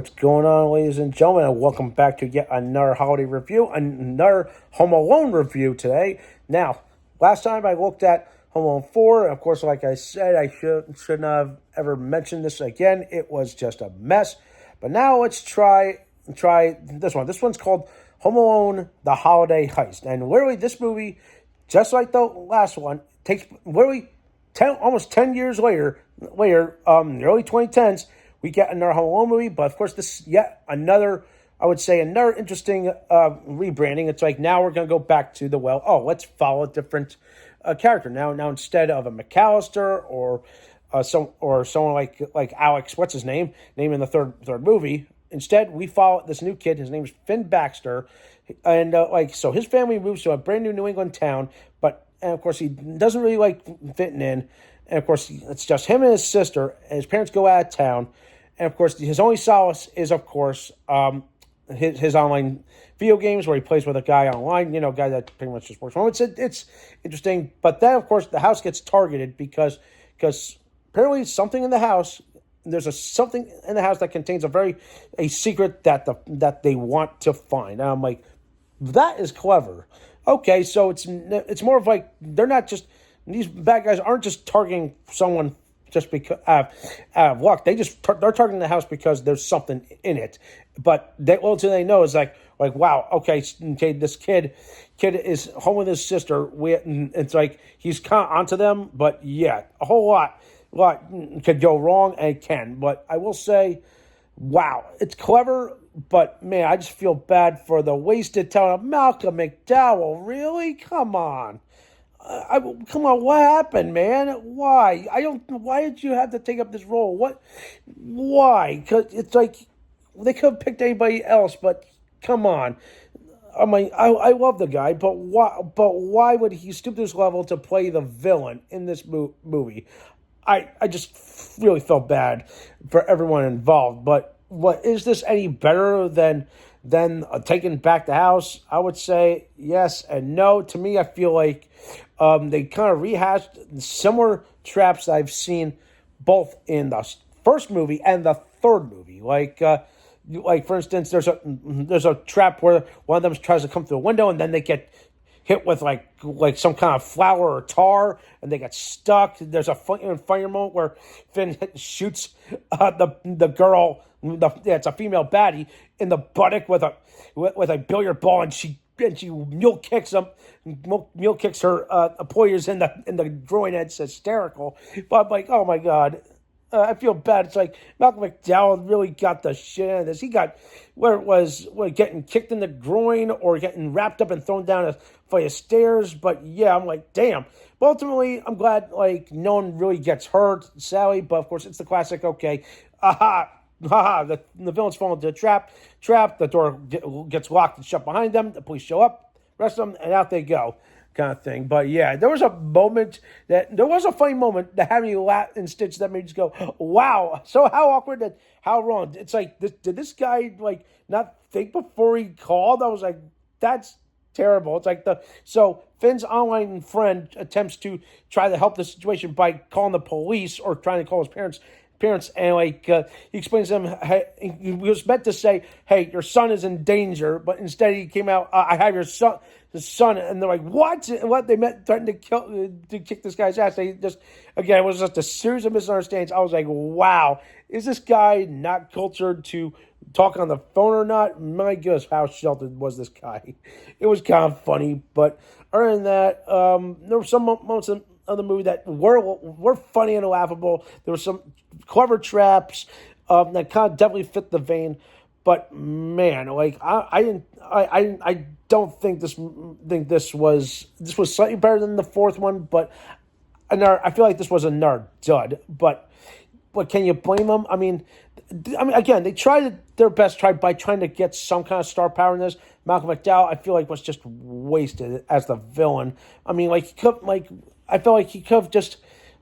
What's going on, ladies and gentlemen, and welcome back to yet another holiday review, another Home Alone review today. Now, last time I looked at Home Alone 4, of course, like I said, I shouldn't have ever mentioned this again. It was just a mess. But now let's try this one. This one's called Home Alone: The Holiday Heist. And literally, this movie, just like the last one, takes literally almost 10 years later, in the early 2010s, we get another Home Alone movie, but of course this yet another, I would say, another interesting rebranding. It's like now we're going to go back to let's follow a different character. Now instead of a McAllister or someone like Alex, what's his name in the third movie, instead we follow this new kid. His name is Finn Baxter, and so his family moves to a brand new New England town, and of course he doesn't really like fitting in. And of course, it's just him and his sister. And his parents go out of town. And of course, his only solace is, of course, his online video games where he plays with a guy online, a guy that pretty much just works from home. It's interesting. But then, of course, the house gets targeted because apparently something in the house, something in the house that contains a secret that they want to find. And I'm like, that is clever. Okay, so it's more of like they're not just... These bad guys aren't just targeting someone just because out of luck. They're targeting the house because there's something in it. But all they know is like wow, okay, this kid is home with his sister. It's like he's kind of onto them, but yeah, a whole lot could go wrong, and it can. But I will say, wow, it's clever. But man, I just feel bad for the wasted talent of Malcolm McDowell. Really, come on. Come on, what happened, man? Why? Why did you have to take up this role? Why? Because it's like, they could have picked anybody else, but come on. I mean, I love the guy, but why would he stoop to this level to play the villain in this movie? I just really felt bad for everyone involved, but is this any better than taking back the house? I would say yes and no. To me, I feel like they kind of rehashed similar traps I've seen both in the first movie and the third movie. Like for instance, there's a trap where one of them tries to come through a window and then they get hit with like some kind of flour or tar and they get stuck. There's a funny moment where Finn shoots the girl. It's a female baddie in the buttock with a billiard ball, and she mule kicks her employers in the groin. It's hysterical. But I'm like, oh my god, I feel bad. It's like Malcolm McDowell really got the shit out of this. He got getting kicked in the groin or getting wrapped up and thrown down a flight of stairs. But yeah, I'm like, damn. But ultimately, I'm glad no one really gets hurt, Sally. But of course, it's the classic. Okay, the villains fall into a trap. The door gets locked and shut behind them. The police show up, arrest them, and out they go, kind of thing. But yeah, there was a funny moment that had me laugh and stitch that made me just go, wow. So how awkward and how wrong. It's like, did this guy not think before he called? I was like, that's terrible. It's like so Finn's online friend attempts to try to help the situation by calling the police or trying to call his parents, and he explains to them, hey, he was meant to say, hey, your son is in danger, but instead he came out, I have your son, and they're like, what? They meant threatened to kick this guy's ass. They just, again, it was just a series of misunderstandings. I was like, wow, is this guy not cultured to talk on the phone or not? My goodness, how sheltered was this guy? It was kind of funny, but other than that, there were some moments of the movie that were funny and laughable. There were some clever traps that kind of definitely fit the vein. But man, I don't think this was slightly better than the fourth one. But I feel like this was another dud. But can you blame them? I mean, again, they tried their best by trying to get some kind of star power in this. Malcolm McDowell, I feel like, was just wasted as the villain. I mean, I felt like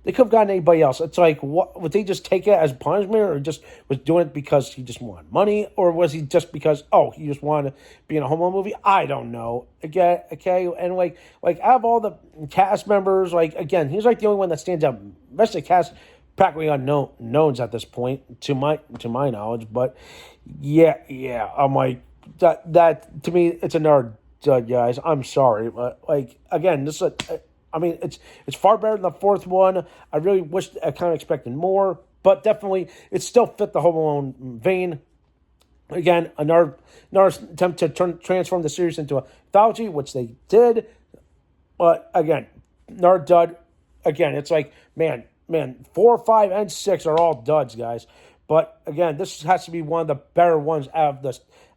they could have gotten anybody else. It's like, what, would they just take it as punishment, or just was doing it because he just wanted money, or was he just because, he just wanted to be in a Home Alone movie? I don't know. Again, okay, and out of all the cast members, again, he's the only one that stands out. The rest of the cast practically unknowns at this point, to my knowledge. But yeah, I'm like that to me, it's another dud, guys. I'm sorry, but like again, this is I mean, it's far better than the fourth one. I really wish I kind of expected more, but definitely it still fit the Home Alone vein. Again, another attempt to transform the series into a anthology, which they did. But again, another dud. Again, it's like, man, 4, 5, and 6 are all duds, guys. But again, this has to be one of the better ones out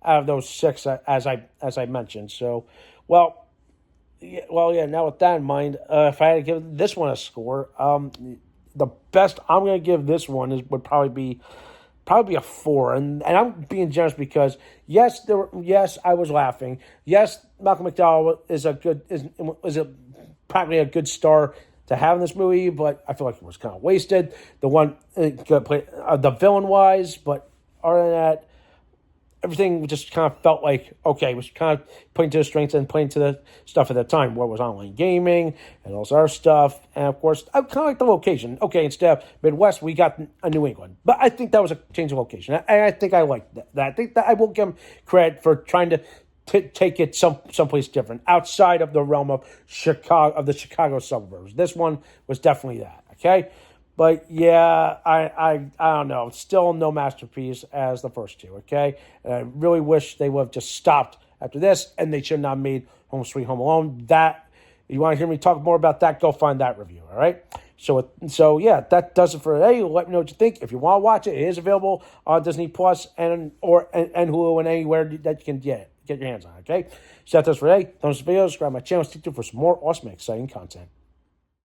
of those 6, as I mentioned. So, yeah. Now with that in mind, if I had to give this one a score, the best I'm going to give this one would probably be a 4, and I'm being generous because yes, I was laughing. Yes, Malcolm McDowell is practically a good star to have in this movie, but I feel like it was kind of wasted. The one the villain wise, but other than that, everything just kind of felt like, okay, it was kind of playing to the strengths and playing to the stuff at the time, what was online gaming and all this other stuff. And of course, I kind of like the location. Okay, instead of Midwest, we got a New England. But I think that was a change of location. And I think I liked that. I think that I will give him credit for trying to take it someplace different, outside of the realm of the Chicago suburbs. This one was definitely that, okay? But yeah, I don't know. Still no masterpiece as the first two, okay? And I really wish they would have just stopped after this, and they should not have made Home Sweet Home Alone. That, you want to hear me talk more about that, go find that review, all right? So yeah, that does it for today. Let me know what you think. If you want to watch it, it is available on Disney Plus and Hulu and anywhere that you can get your hands on, okay? So that's it for today. Thumbs up videos, subscribe to my channel, stay tuned for some more awesome and exciting content.